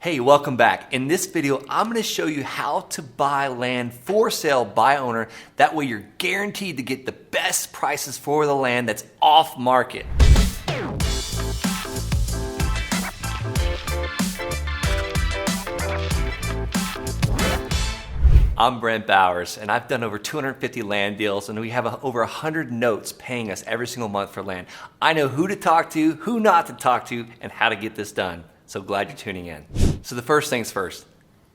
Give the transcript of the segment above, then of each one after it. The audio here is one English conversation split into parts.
Hey, welcome back. In this video, I'm going to show you how to buy land for sale by owner. That way you're guaranteed to get the best prices for the land that's off market. I'm Brent Bowers, and I've done over 250 land deals, and we have over 100 notes paying us every single month for land. I know who to talk to, who not to talk to, and how to get this done. So glad you're tuning in. So the first things first,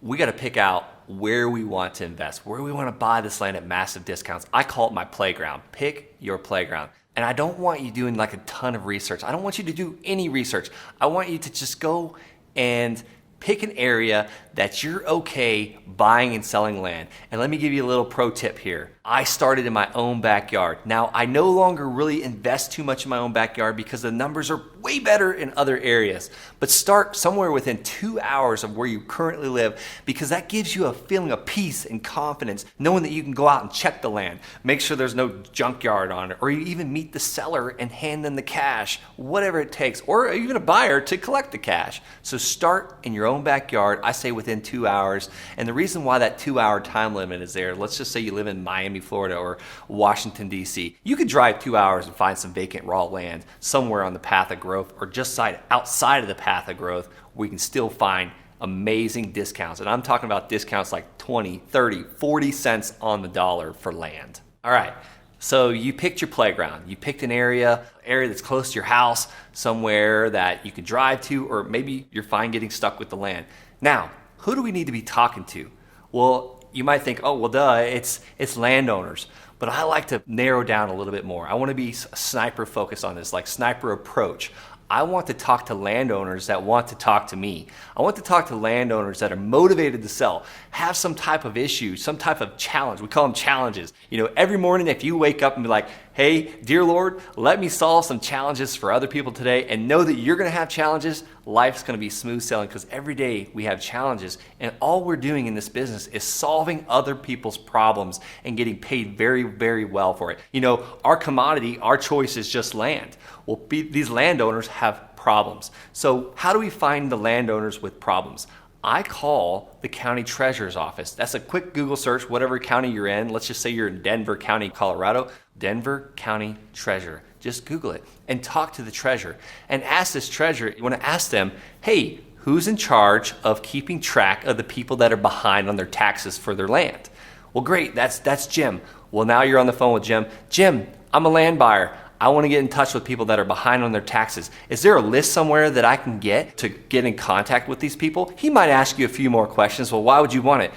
we got to pick out where we want to invest, where we want to buy this land at massive discounts. I call it my playground. Pick your playground. And I don't want you doing like a ton of research. I don't want you to do any research. I want you to just go and pick an area that you're okay buying and selling land. And let me give you a little pro tip here. I started in my own backyard. Now, I no longer really invest too much in my own backyard because the numbers are way better in other areas. But start somewhere within 2 hours of where you currently live, because that gives you a feeling of peace and confidence, knowing that you can go out and check the land, make sure there's no junkyard on it, or you even meet the seller and hand them the cash, whatever it takes, or even a buyer to collect the cash. So start in your own backyard, I say within 2 hours. And the reason why that 2 hour time limit is there, let's just say you live in Miami, Florida, or Washington, D.C. You could drive 2 hours and find some vacant raw land somewhere on the path of growth, or just outside of the path of growth, where you can still find amazing discounts. And I'm talking about discounts like 20, 30, 40 cents on the dollar for land. All right, so you picked your playground. You picked an area that's close to your house, somewhere that you can drive to, or maybe you're fine getting stuck with the land. Now, who do we need to be talking to? Well, you might think, oh, well, duh, it's landowners. But I like to narrow down a little bit more. I want to be sniper focused on this, like sniper approach. I want to talk to landowners that want to talk to me. I want to talk to landowners that are motivated to sell, have some type of issue, some type of challenge. We call them challenges. You know, every morning if you wake up and be like, hey, dear Lord, let me solve some challenges for other people today, and know that you're going to have challenges, life's going to be smooth sailing, because every day we have challenges, and all we're doing in this business is solving other people's problems and getting paid very, very well for it. You know, our commodity, our choice is just land. Well, these landowners have problems. So how do we find the landowners with problems? I call the county treasurer's office. That's a quick Google search, whatever county you're in. Let's just say you're in Denver County, Colorado. Denver County Treasurer. Just Google it and talk to the treasurer and ask this treasurer. You want to ask them, hey, who's in charge of keeping track of the people that are behind on their taxes for their land? Well, great, that's Jim. Well, now you're on the phone with Jim. Jim, I'm a land buyer. I want to get in touch with people that are behind on their taxes. Is there a list somewhere that I can get to get in contact with these people? He might ask you a few more questions. Well, why would you want it?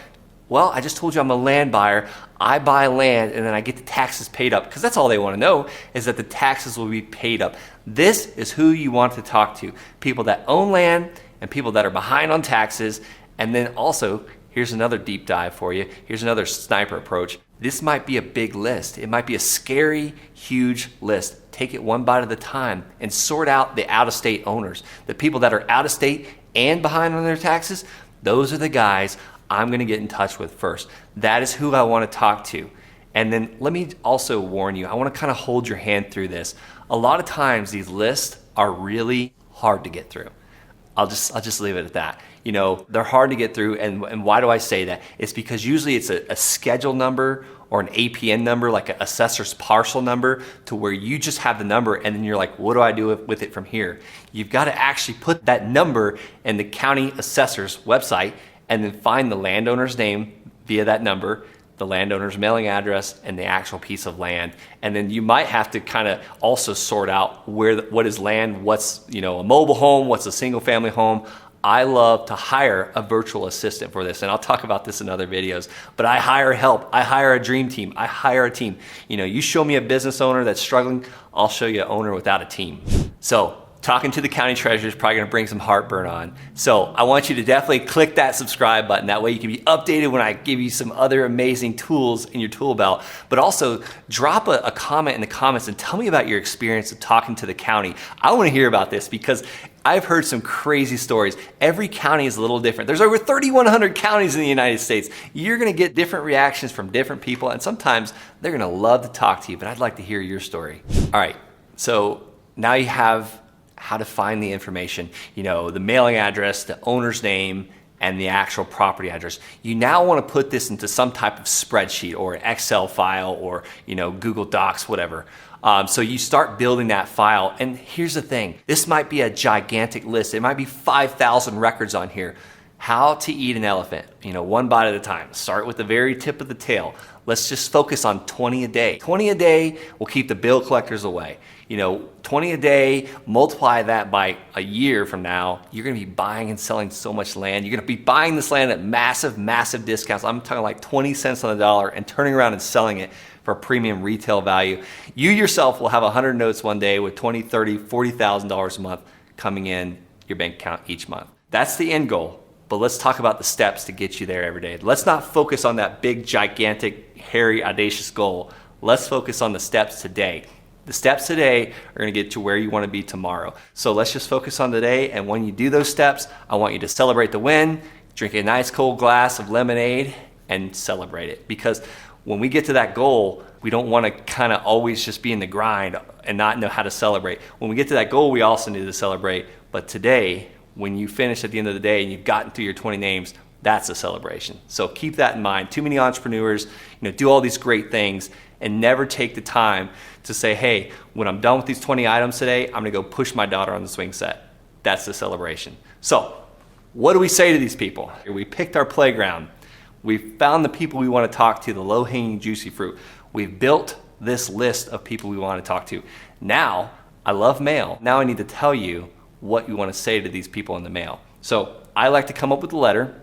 Well, I just told you I'm a land buyer. I buy land and then I get the taxes paid up, because that's all they want to know, is that the taxes will be paid up. This is who you want to talk to. People that own land and people that are behind on taxes. And then also, here's another deep dive for you. Here's another sniper approach. This might be a big list. It might be a scary, huge list. Take it one bite at a time and sort out the out-of-state owners. The people that are out of state and behind on their taxes, those are the guys I'm going to get in touch with first. That is who I want to talk to. And then let me also warn you, I want to kind of hold your hand through this. A lot of times these lists are really hard to get through. I'll just leave it at that. You know, they're hard to get through, and why do I say that? It's because usually it's a schedule number or an APN number, like an assessor's parcel number, to where you just have the number and then you're like, what do I do with it from here? You've got to actually put that number in the county assessor's website and then find the landowner's name via that number, the landowner's mailing address, and the actual piece of land. And then you might have to kind of also sort out what is land, what's, you know, a mobile home, what's a single family home. I love to hire a virtual assistant for this, and I'll talk about this in other videos, but I hire help. I hire a dream team. I hire a team. You know, you show me a business owner that's struggling, I'll show you an owner without a team. So talking to the county treasurer is probably gonna bring some heartburn on. So I want you to definitely click that subscribe button. That way you can be updated when I give you some other amazing tools in your tool belt. But also drop a comment in the comments and tell me about your experience of talking to the county. I wanna hear about this, because I've heard some crazy stories. Every county is a little different. There's over 3,100 counties in the United States. You're gonna get different reactions from different people, and sometimes they're gonna love to talk to you, but I'd like to hear your story. All right, so now you have how to find the information, the mailing address, the owner's name, and the actual property address. You now want to put this into some type of spreadsheet or an Excel file or Google Docs, whatever. So you start building that file, and here's the thing. This might be a gigantic list. It might be 5,000 records on here. How to eat an elephant, one bite at a time. Start with the very tip of the tail. Let's just focus on 20 a day. 20 a day will keep the bill collectors away. 20 a day, multiply that by a year from now, you're gonna be buying and selling so much land. You're gonna be buying this land at massive, massive discounts. I'm talking like 20 cents on the dollar and turning around and selling it for a premium retail value. You yourself will have 100 notes one day with $20,000, $30,000, $40,000 a month coming in your bank account each month. That's the end goal. But let's talk about the steps to get you there every day. Let's not focus on that big, gigantic, hairy, audacious goal. Let's focus on the steps today. The steps today are gonna get to where you wanna be tomorrow. So let's just focus on today, and when you do those steps, I want you to celebrate the win, drink a nice cold glass of lemonade, and celebrate it. Because when we get to that goal, we don't wanna kinda always just be in the grind and not know how to celebrate. When we get to that goal, we also need to celebrate. But today, when you finish at the end of the day and you've gotten through your 20 names, that's a celebration. So keep that in mind. Too many entrepreneurs, do all these great things and never take the time to say, hey, when I'm done with these 20 items today, I'm gonna go push my daughter on the swing set. That's the celebration. So what do we say to these people? We picked our playground. We found the people we wanna talk to, the low-hanging juicy fruit. We've built this list of people we wanna talk to. Now, I love mail. Now I need to tell you what you want to say to these people in the mail. So I like to come up with a letter.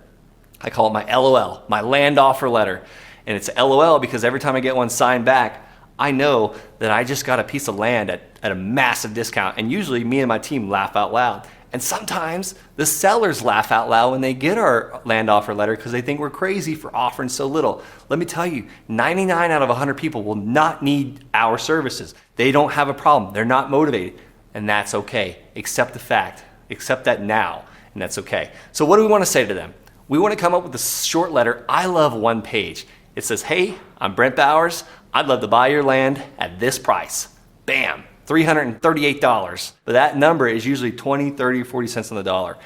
I call it my LOL, my land offer letter. And it's LOL because every time I get one signed back, I know that I just got a piece of land at a massive discount. And usually me and my team laugh out loud. And sometimes the sellers laugh out loud when they get our land offer letter because they think we're crazy for offering so little. Let me tell you, 99 out of 100 people will not need our services. They don't have a problem. They're not motivated. And that's okay. Accept the fact. Accept that now. And that's okay. So what do we want to say to them? We want to come up with a short letter. I love one page. It says, hey, I'm Brent Bowers. I'd love to buy your land at this price. Bam, $338. But that number is usually 20, 30, 40 cents on the dollar.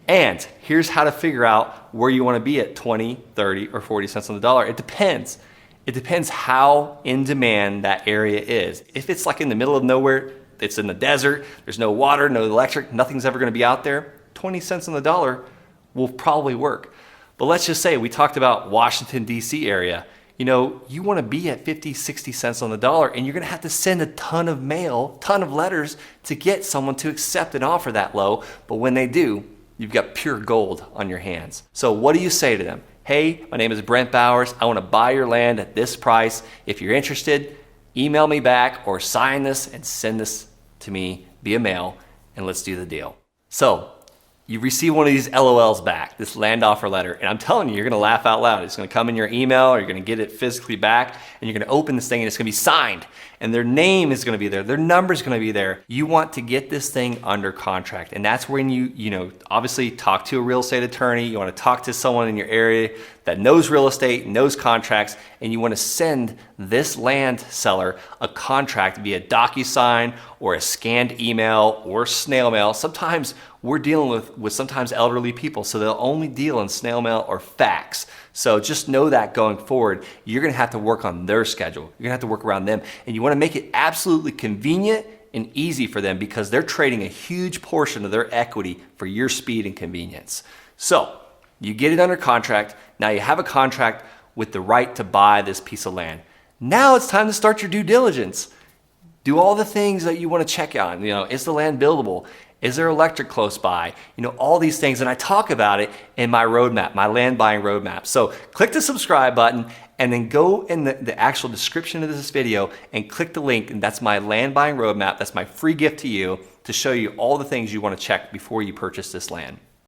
And here's how to figure out where you want to be at 20, 30, or 40 cents on the dollar. It depends. It depends how in demand that area is. If it's like in the middle of nowhere, it's in the desert, there's no water, no electric, nothing's ever gonna be out there, 20 cents on the dollar will probably work. But let's just say we talked about Washington, D.C. area. You wanna be at 50, 60 cents on the dollar, and you're gonna have to send a ton of mail, ton of letters to get someone to accept an offer that low. But when they do, you've got pure gold on your hands. So what do you say to them? Hey, my name is Brent Bowers. I wanna buy your land at this price. If you're interested, email me back or sign this and send this to me via mail, and let's do the deal. So you receive one of these LOLs back, this land offer letter, and I'm telling you, you're gonna laugh out loud. It's gonna come in your email, or you're gonna get it physically back, and you're gonna open this thing and it's gonna be signed, and their name is gonna be there, their number's gonna be there. You want to get this thing under contract, and that's when you obviously talk to a real estate attorney. You wanna talk to someone in your area that knows real estate, knows contracts, and you wanna send this land seller a contract via DocuSign or a scanned email or snail mail. Sometimes we're dealing with sometimes elderly people, so they'll only deal in snail mail or fax. So just know that going forward, you're gonna have to work on their schedule. You're gonna have to work around them, and you wanna make it absolutely convenient and easy for them because they're trading a huge portion of their equity for your speed and convenience. So you get it under contract. Now you have a contract with the right to buy this piece of land. Now it's time to start your due diligence. Do all the things that you want to check out. Is the land buildable? Is there electric close by? All these things. And I talk about it in my roadmap, my land buying roadmap. So click the subscribe button and then go in the actual description of this video and click the link. And that's my land buying roadmap. That's my free gift to you to show you all the things you want to check before you purchase this land.